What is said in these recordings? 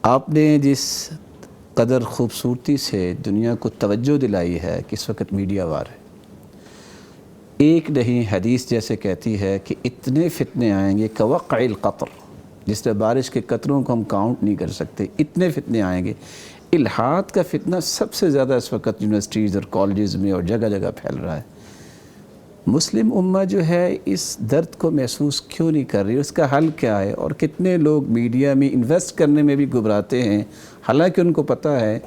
آپ نے جس قدر خوبصورتی سے دنیا کو توجہ دلائی ہے کہ اس وقت میڈیا وار ہے، ایک نہیں حدیث جیسے کہتی ہے کہ اتنے فتنے آئیں گے کوقع القطر، جس طرح بارش کے قطروں کو ہم کاؤنٹ نہیں کر سکتے، اتنے فتنے آئیں گے۔ الحاد کا فتنہ سب سے زیادہ اس وقت یونیورسٹیز اور کالجز میں اور جگہ جگہ پھیل رہا ہے۔ مسلم امہ جو ہے اس درد کو محسوس کیوں نہیں کر رہی؟ اس کا حل کیا ہے؟ اور کتنے لوگ میڈیا میں انویسٹ کرنے میں بھی گھبراتے ہیں، حالانکہ ان کو پتہ ہے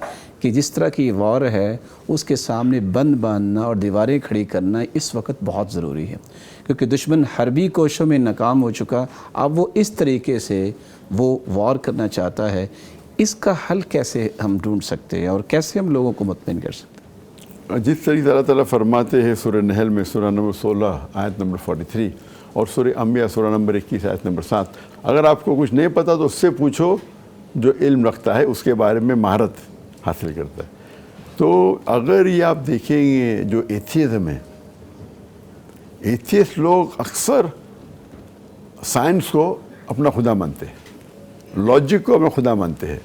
کہ جس طرح کی وار ہے اس کے سامنے بند باندھنا اور دیواریں کھڑی کرنا اس وقت بہت ضروری ہے، کیونکہ دشمن حربی کوششوں میں ناکام ہو چکا، اب وہ اس طریقے سے وہ وار کرنا چاہتا ہے۔ اس کا حل کیسے ہم ڈھونڈ سکتے ہیں اور کیسے ہم لوگوں کو مطمئن کر سکتے ہیں؟ جس طریقے اللہ تعالیٰ فرماتے ہیں سورہ نحل میں سورہ نمبر 16 آیت نمبر 43 اور سورہ انبیاء سورہ نمبر 21 آیت نمبر 7، اگر آپ کو کچھ نہیں پتہ تو اس سے پوچھو جو علم رکھتا ہے، اس کے بارے میں مہارت حاصل کرتا ہے۔ تو اگر یہ آپ دیکھیں گے جو ایتھیزم ہے، ایتھیسٹ لوگ اکثر سائنس کو اپنا خدا مانتے ہیں، لاجک کو اپنا خدا مانتے ہیں۔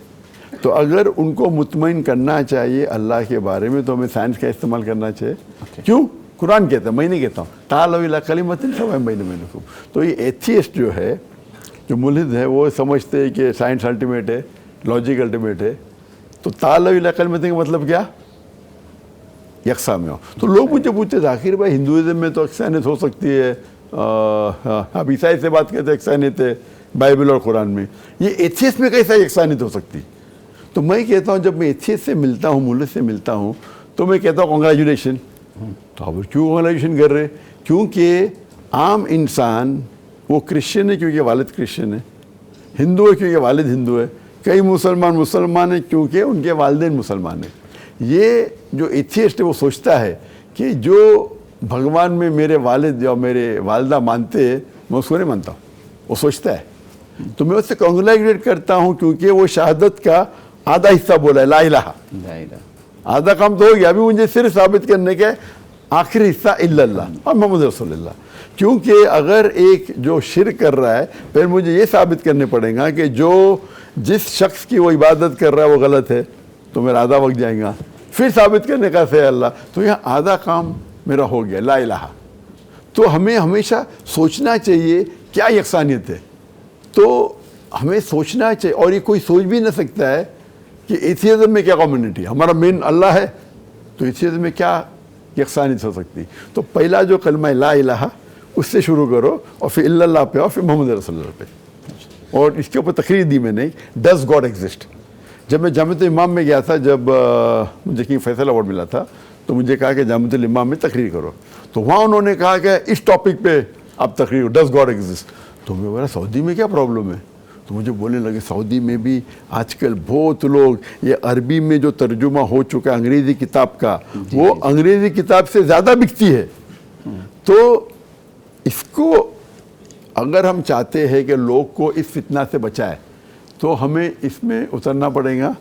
تو اگر ان کو مطمئن کرنا چاہیے اللہ کے بارے میں تو ہمیں سائنس کا استعمال کرنا چاہیے۔ کیوں؟ قرآن کہتا ہے، میں نہیں کہتا ہوں، تعالوا الی کلمۃ سواء بیننا وبینکم۔ تو یہ ایتھیسٹ جو ہے، جو ملحد ہے، وہ سمجھتے ہیں کہ سائنس الٹیمیٹ ہے، لاجک الٹیمیٹ ہے۔ تو تعالوا الی کلمۃ کا مطلب کیا؟ یکساں میں ہو۔ تو لوگ مجھے پوچھتے ذاکر بھائی ہندوازم میں تو یکسانیت ہو سکتی ہے، اب عیسائی سے بات کرتے یکسانیت ہے بائبل اور قرآن میں، یہ ایتھیسٹ میں کیسا یکسانیت ہو سکتی؟ تو میں کہتا ہوں جب میں ایتھیسٹ سے ملتا ہوں، ملحد سے ملتا ہوں، تو میں کہتا ہوں کنگریچولیشن۔ تو اب کیوں کنگریچولیشن کر رہے؟ کیونکہ عام انسان وہ کرسچن ہے کیونکہ والد کرسچن ہے، ہندو ہے کیونکہ والد ہندو ہے، کئی مسلمان ہیں کیونکہ ان کے والدین مسلمان ہیں۔ یہ جو ایتھیسٹ ہے وہ سوچتا ہے کہ جو بھگوان میں میرے والد یا میرے والدہ مانتے ہیں میں اس کو نہیں مانتا ہوں، وہ سوچتا ہے۔ تو میں اس سے کنگریچولیٹ کرتا ہوں کیونکہ وہ شہادت کا آدھا حصہ بولا ہے، لا الہ، آدھا کام تو ہو گیا، ابھی مجھے صرف ثابت کرنے کے آخری حصہ الا اللہ اور محمد رسول اللہ۔ کیونکہ اگر ایک جو شرک کر رہا ہے پھر مجھے یہ ثابت کرنے پڑے گا کہ جس شخص کی وہ عبادت کر رہا ہے وہ غلط ہے، تو میرا آدھا وقت جائے گا، پھر ثابت کرنے کا سے اللہ، تو یہاں آدھا کام میرا ہو گیا، لا الہ۔ تو ہمیں ہمیشہ سوچنا چاہیے کیا یکسانیت ہے، تو ہمیں سوچنا چاہیے، اور یہ کوئی سوچ بھی نہ سکتا ہے کہ ایتھیزم میں کیا کمیونٹی ہے، ہمارا مین اللہ ہے، تو ایتھیزم میں کیا یکسانیت ہو سکتی؟ تو پہلا جو کلمہ لا الہ اس سے شروع کرو، اور پھر الا اللہ پہ، اور پھر محمد رسول اللہ پہ۔ اور اس کے اوپر تقریر دی میں نے، ڈز گاڈ ایگزسٹ۔ جب میں جامعۃ الامام میں گیا تھا، جب مجھے کنگ فیصل ایوارڈ ملا تھا، تو مجھے کہا کہ جامعۃ الامام میں تقریر کرو، تو وہاں انہوں نے کہا کہ اس ٹاپک پہ آپ تقریر کرو، ڈز گاڈ ایگزسٹ۔ تو میں بولا سعودی میں کیا پرابلم ہے؟ تو مجھے بولنے لگے سعودی میں بھی آج کل بہت لوگ یہ عربی میں جو ترجمہ ہو چکا ہے انگریزی کتاب کا، وہ انگریزی کتاب سے زیادہ بکتی ہے۔ تو اس کو اگر ہم چاہتے ہیں کہ لوگ کو اس فتنہ سے بچائے تو ہمیں اس میں اترنا پڑے گا،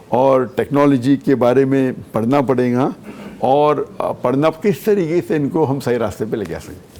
اور ٹیکنالوجی کے بارے میں پڑھنا پڑے گا، اور پڑھنا کس طریقے سے ان کو ہم صحیح راستے پہ لے جا سکیں۔